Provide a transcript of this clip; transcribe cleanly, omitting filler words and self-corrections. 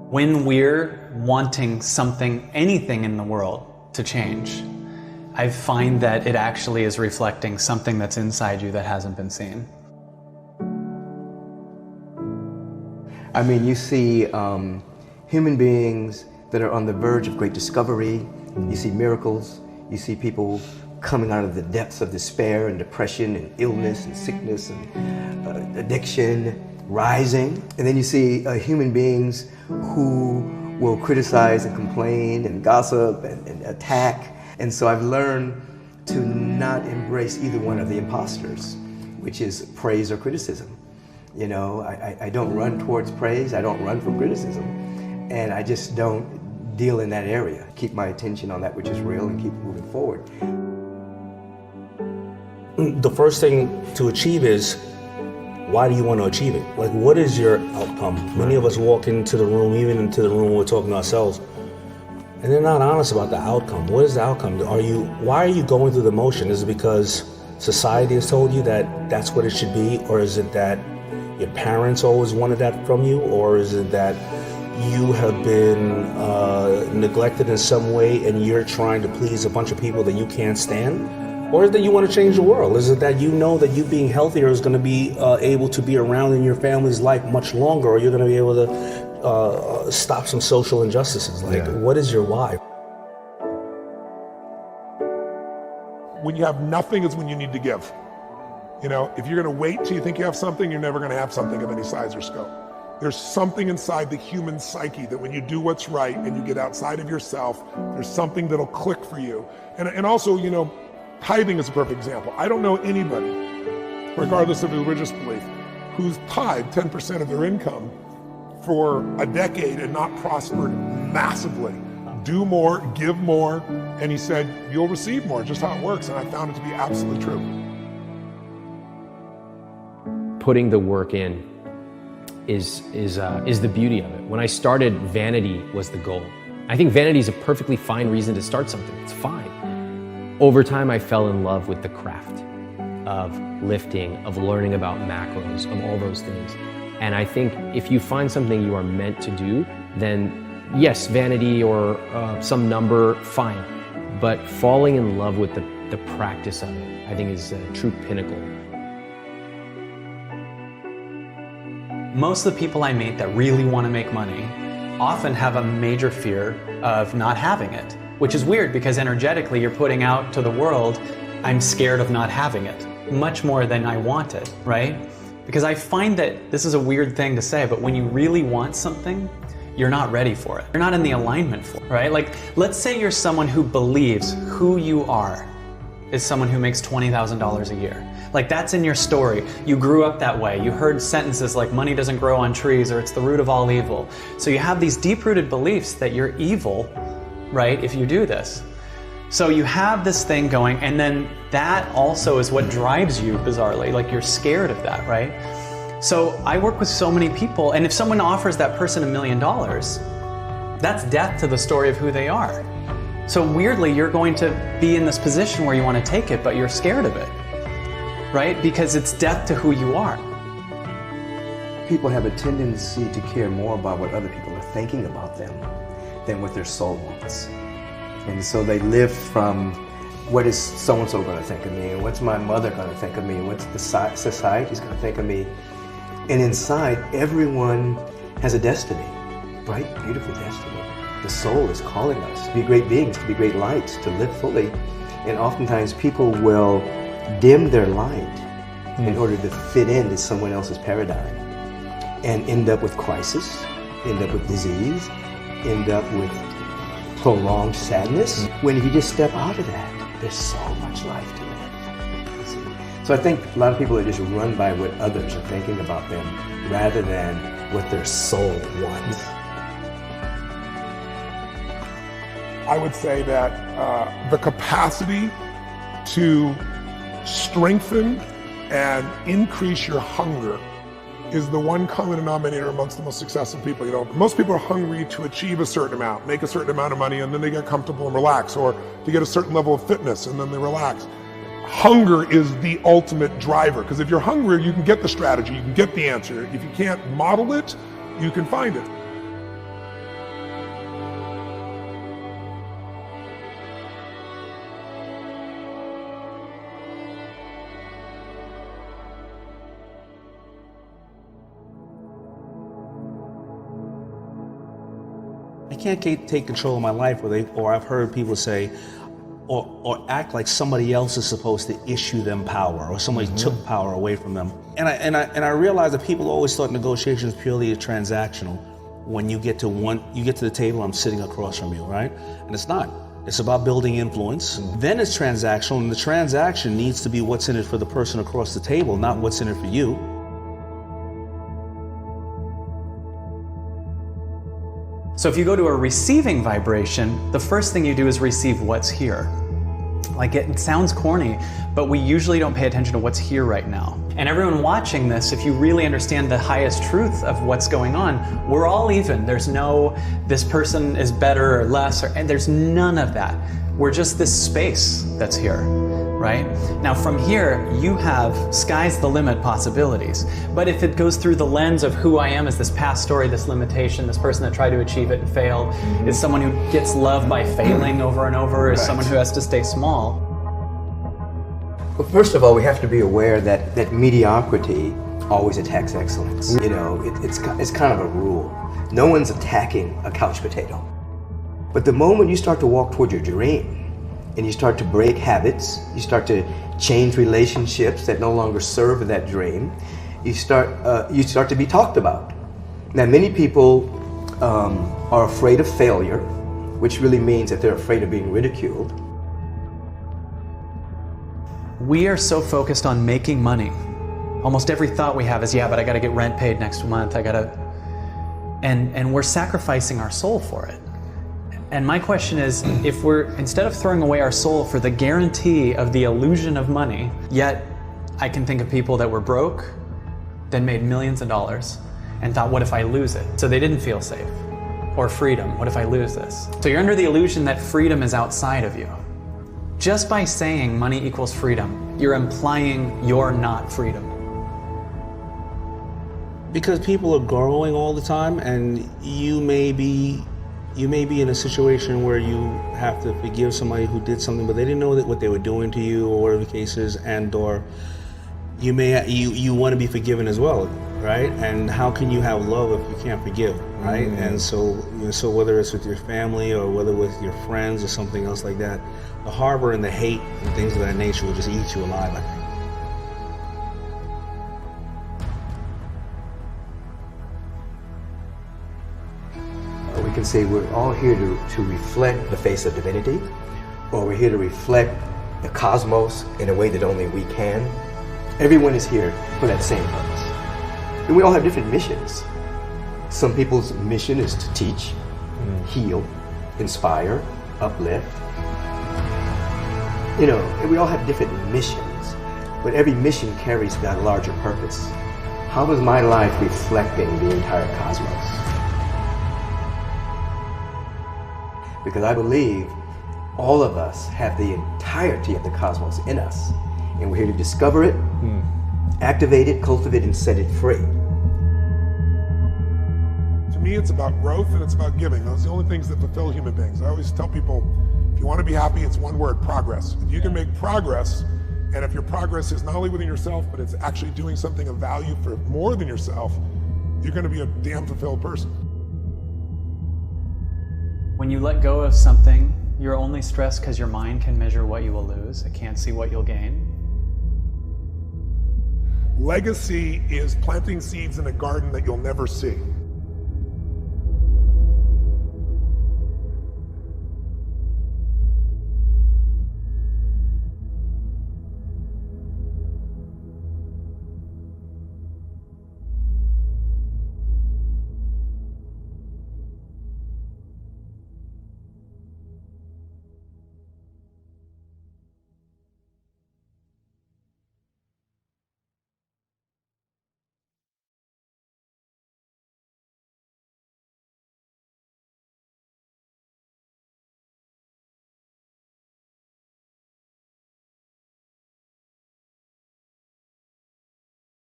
When we're wanting something, anything in the world to change, I find that it actually is reflecting something that's inside you that hasn't been seen. I mean, you see human beings that are on the verge of great discovery. You see miracles. You see people coming out of the depths of despair and depression and illness and sickness and addiction, rising. And then you see human beings who will criticize and complain and gossip and attack. And so I've learned to not embrace either one of the imposters, which is praise or criticism. You know, I don't run towards praise, I don't run from criticism, and I just don't deal in that area. Keep my attention on that which is real and keep moving forward. The first thing to achieve is, why do you want to achieve it? Like, what is your outcome? Many of us walk into the room, even into the room when we're talking to ourselves, and they're not honest about the outcome. What is the outcome? Why are you going through the motion? Is it because society has told you that that's what it should be? Or is it that your parents always wanted that from you? Or is it that you have been neglected in some way and you're trying to please a bunch of people that you can't stand? Or is it that you want to change the world? Is it that you know that you being healthier is going to be able to be around in your family's life much longer, or you're going to be able to stop some social injustices? Like, what is your why? When you have nothing is when you need to give. You know, if you're going to wait till you think you have something, you're never going to have something of any size or scope. There's something inside the human psyche that when you do what's right and you get outside of yourself, there's something that'll click for you. And also, you know, tithing is a perfect example. I don't know anybody, regardless of religious belief, who's tithed 10% of their income for a decade and not prospered massively. Do more, give more, and he said, you'll receive more, just how it works, and I found it to be absolutely true. Putting the work in is the beauty of it. When I started, vanity was the goal. I think vanity is a perfectly fine reason to start something. It's fine. Over time, I fell in love with the craft of lifting, of learning about macros, of all those things. And I think if you find something you are meant to do, then yes, vanity or some number, fine. But falling in love with the practice of it, I think is a true pinnacle. Most of the people I meet that really want to make money often have a major fear of not having it, which is weird because energetically you're putting out to the world, I'm scared of not having it, much more than I want it, right? Because I find that this is a weird thing to say, but when you really want something, you're not ready for it. You're not in the alignment for it, right? Like, let's say you're someone who believes who you are is someone who makes $20,000 a year. Like, that's in your story. You grew up that way. You heard sentences like money doesn't grow on trees or it's the root of all evil. So you have these deep-rooted beliefs that you're evil, right, if you do this. So you have this thing going, and then that also is what drives you, bizarrely. Like, you're scared of that, right? So I work with so many people, and if someone offers that person $1 million, that's death to the story of who they are. So weirdly, you're going to be in this position where you want to take it, but you're scared of it, right? Because it's death to who you are. People have a tendency to care more about what other people are thinking about them than what their soul wants. And so they live from, what is so-and-so going to think of me, and what's my mother going to think of me, and what's the society's going to think of me. And inside, everyone has a destiny, bright, beautiful destiny. The soul is calling us to be great beings, to be great lights, to live fully. And oftentimes people will dim their light in order to fit into someone else's paradigm and end up with crisis, end up with disease, end up with prolonged sadness. When you just step out of that, there's so much life to live. So I think a lot of people are just run by what others are thinking about them rather than what their soul wants. I would say that the capacity to strengthen and increase your hunger is the one common denominator amongst the most successful people. You know, most people are hungry to achieve a certain amount, make a certain amount of money, and then they get comfortable and relax, or to get a certain level of fitness and then they relax. Hunger is the ultimate driver, because if you're hungry, you can get the strategy, you can get the answer. If you can't model it, you can find it. can't take control of my life, or I've heard people say, or act like somebody else is supposed to issue them power, or somebody took power away from them. And I realize that people always thought negotiations purely transactional. When you get to the table, I'm sitting across from you, right? And it's not. It's about building influence. Then it's transactional, and the transaction needs to be what's in it for the person across the table, not what's in it for you. So if you go to a receiving vibration, the first thing you do is receive what's here. Like, it sounds corny, but we usually don't pay attention to what's here right now. And everyone watching this, if you really understand the highest truth of what's going on, we're all even. There's no, this person is better or less, and there's none of that. We're just this space that's here, right? Now from here, you have sky's the limit possibilities. But if it goes through the lens of who I am as this past story, this limitation, this person that tried to achieve it and failed, is someone who gets loved by failing over and over, is someone who has to stay small. Well, first of all, we have to be aware that mediocrity always attacks excellence. You know, it's kind of a rule. No one's attacking a couch potato. But the moment you start to walk toward your dream, and you start to break habits, you start to change relationships that no longer serve that dream, you start to be talked about. Now, many people are afraid of failure, which really means that they're afraid of being ridiculed. We are so focused on making money. Almost every thought we have is, yeah, but I gotta get rent paid next month, and we're sacrificing our soul for it. And my question is, if we're, instead of throwing away our soul for the guarantee of the illusion of money, yet I can think of people that were broke, then made millions of dollars, and thought, what if I lose it? So they didn't feel safe. Or freedom, what if I lose this? So you're under the illusion that freedom is outside of you. Just by saying money equals freedom, you're implying you're not freedom. Because people are growing all the time, and you may be in a situation where you have to forgive somebody who did something, but they didn't know what they were doing to you, or whatever the case is, and or you want to be forgiven as well, right? And how can you have love if you can't forgive, right? And so whether it's with your family or whether with your friends or something else like that, the harbor and the hate and things of that nature will just eat you alive, I think. We can say we're all here to reflect the face of divinity, or we're here to reflect the cosmos in a way that only we can. Everyone is here for that same purpose. And we all have different missions. Some people's mission is to teach, heal, inspire, uplift. You know, and we all have different missions, but every mission carries that larger purpose. How is my life reflecting the entire cosmos? Because I believe all of us have the entirety of the cosmos in us, and we're here to discover it, activate it, cultivate it, and set it free. To me, it's about growth and it's about giving. Those are the only things that fulfill human beings. I always tell people, if you want to be happy, it's one word: progress. If you can make progress, and if your progress is not only within yourself, but it's actually doing something of value for more than yourself, you're going to be a damn fulfilled person. When you let go of something, you're only stressed because your mind can measure what you will lose. It can't see what you'll gain. Legacy is planting seeds in a garden that you'll never see.